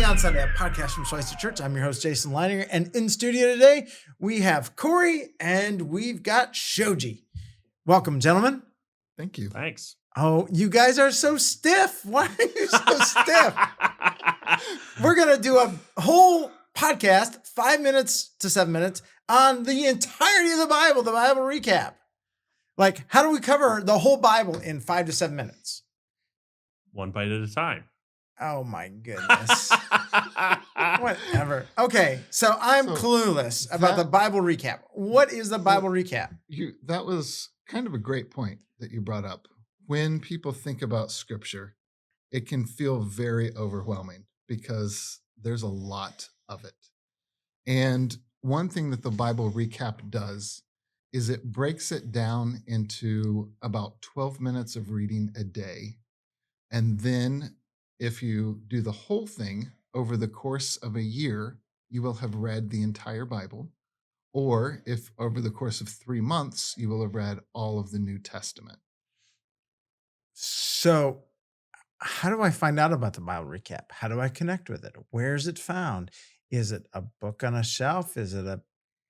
Sunday on Sunday, a podcast from Schweitzer Church. I'm your host, Jason Leininger, and in studio today, we have Corey and we've got Shoji. Welcome, gentlemen. Thank you. Thanks. Oh, you guys are so stiff. Why are you so stiff? We're going to do a whole podcast, 5 minutes to 7 minutes, on the entirety of the Bible recap. Like, how do we cover the whole Bible in 5 to 7 minutes? One bite at a time. Oh my goodness. Whatever. Okay, so I'm clueless about the Bible recap. What is the Bible recap? That was kind of a great point that you brought up. When people think about scripture, it can feel very overwhelming because there's a lot of it. And one thing that the Bible recap does is it breaks it down into about 12 minutes of reading a day. And then if you do the whole thing over the course of a year, you will have read the entire Bible. Or if over the course of 3 months, you will have read all of the New Testament. So how do I find out about the Bible recap? How do I connect with it? Where is it found? Is it a book on a shelf? Is it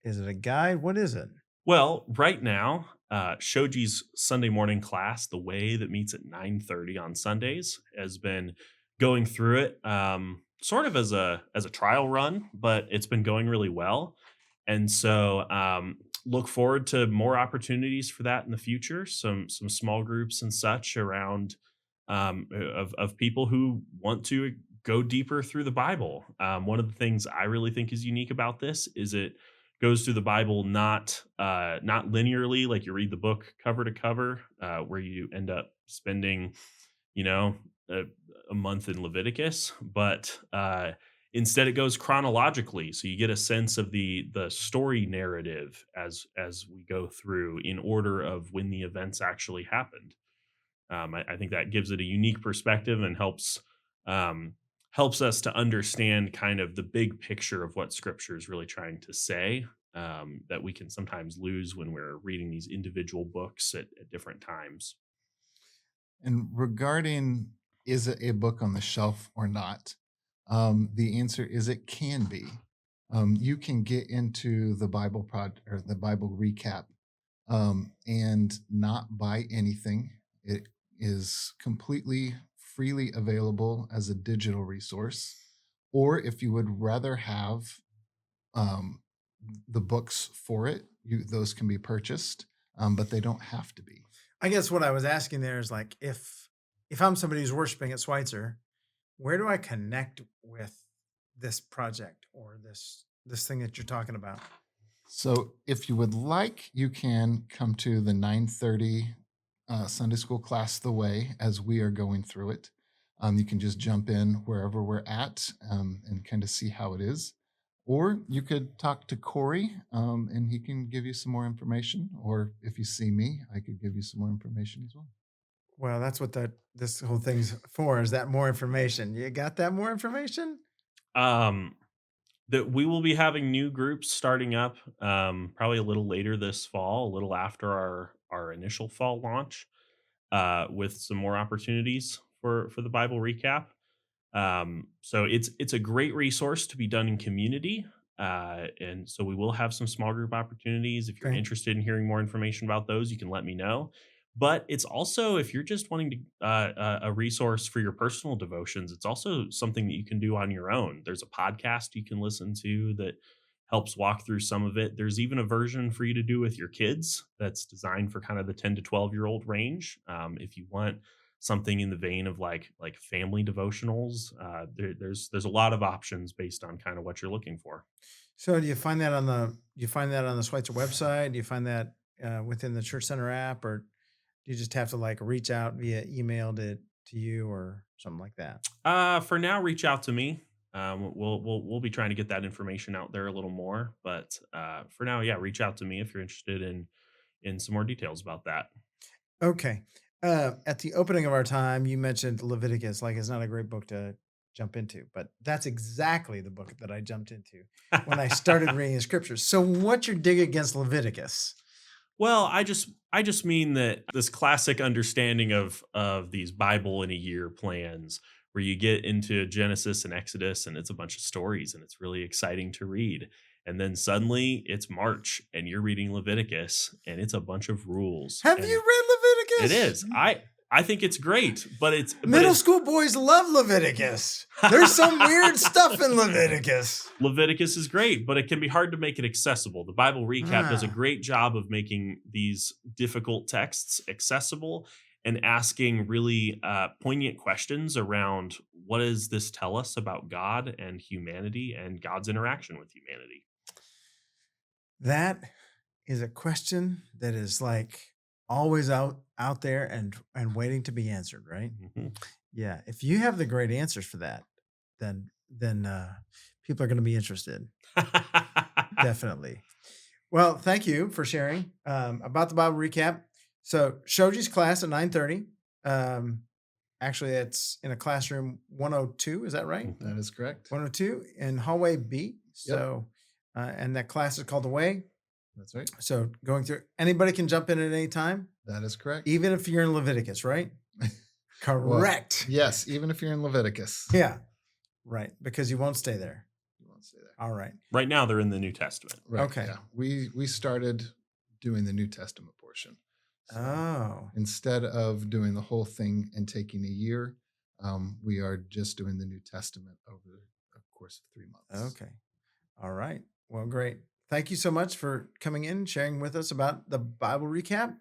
a guide? What is it? Well, right now, Shoji's Sunday morning class, The Way, that meets at 9:30 on Sundays, has been going through it sort of as a trial run, but it's been going really well. And so look forward to more opportunities for that in the future. Some small groups and such around of people who want to go deeper through the Bible. One of the things I really think is unique about this is it goes through the Bible not linearly, like you read the book cover to cover, where you end up spending, a month in Leviticus, but instead it goes chronologically, so you get a sense of the story narrative as we go through in order of when the events actually happened. I think that gives it a unique perspective and helps us to understand kind of the big picture of what Scripture is really trying to say, that we can sometimes lose when we're reading these individual books at different times. And regarding, is it a book on the shelf or not? The answer is it can be. You can get into the Bible or the Bible recap and not buy anything. It is completely freely available as a digital resource. Or if you would rather have the books for it, those can be purchased, but they don't have to be. I guess what I was asking there is like, if I'm somebody who's worshiping at Schweitzer, where do I connect with this project or this thing that you're talking about? So if you would like, you can come to the 9:30 Sunday school class, The Way, as we are going through it. You can just jump in wherever we're at and kind of see how it is. Or you could talk to Corey and he can give you some more information. Or if you see me, I could give you some more information as well. Well, that's what this whole thing's for, is that more information. You got that more information? That we will be having new groups starting up probably a little later this fall, a little after our initial fall launch, with some more opportunities for the Bible recap. So it's a great resource to be done in community. And so we will have some small group opportunities. If you're interested in hearing more information about those, you can let me know. But it's also, if you're just wanting to a resource for your personal devotions, it's also something that you can do on your own. There's a podcast you can listen to that helps walk through some of it. There's even a version for you to do with your kids that's designed for kind of the 10 to 12-year-old range. If you want something in the vein of like family devotionals, there's a lot of options based on kind of what you're looking for. So do you find that on the Schweitzer website? Do you find that within the Church Center app, or do you just have to like reach out via email to you or something like that? For now, reach out to me. We'll be trying to get that information out there a little more, but for now, yeah, reach out to me if you're interested in some more details about that. Okay. At the opening of our time, you mentioned Leviticus, like it's not a great book to jump into, but that's exactly the book that I jumped into when I started reading the scriptures. So what's your dig against Leviticus? Well, I just mean that this classic understanding of these Bible in a year plans where you get into Genesis and Exodus and it's a bunch of stories and it's really exciting to read. And then suddenly it's March and you're reading Leviticus and it's a bunch of rules. Have And you read Leviticus? It is. I think it's great, but it's Middle school boys love Leviticus. There's some weird stuff in Leviticus. Leviticus is great, but it can be hard to make it accessible. The Bible Recap does a great job of making these difficult texts accessible and asking really poignant questions around what does this tell us about God and humanity and God's interaction with humanity? That is a question that is like always out there and waiting to be answered, right? Mhm. Yeah. If you have the great answers for that, then people are going to be interested. Definitely. Well, thank you for sharing about the Bible Recap. So Shoji's class at 9:30. Actually, it's in a classroom 102. Is that right? That is correct. 102 in hallway B. So, and that class is called The Way. That's right. So going through, anybody can jump in at any time, That is correct. even if you're in Leviticus, right? Correct. Yes, even if you're in Leviticus. Yeah. Right. Because you won't stay there. You won't say that. All right. Right now, they're in the New Testament. Right. Okay. Yeah. We started doing the New Testament portion. So Oh. instead of doing the whole thing and taking a year, we are just doing the New Testament over a course of 3 months. Okay. All right. Well, great. Thank you so much for coming in, sharing with us about the Bible Recap.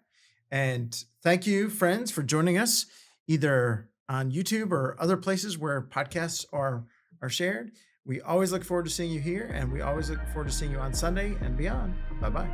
And thank you, friends, for joining us either on YouTube or other places where podcasts are shared. We always look forward to seeing you here, and we always look forward to seeing you on Sunday and beyond. Bye-bye.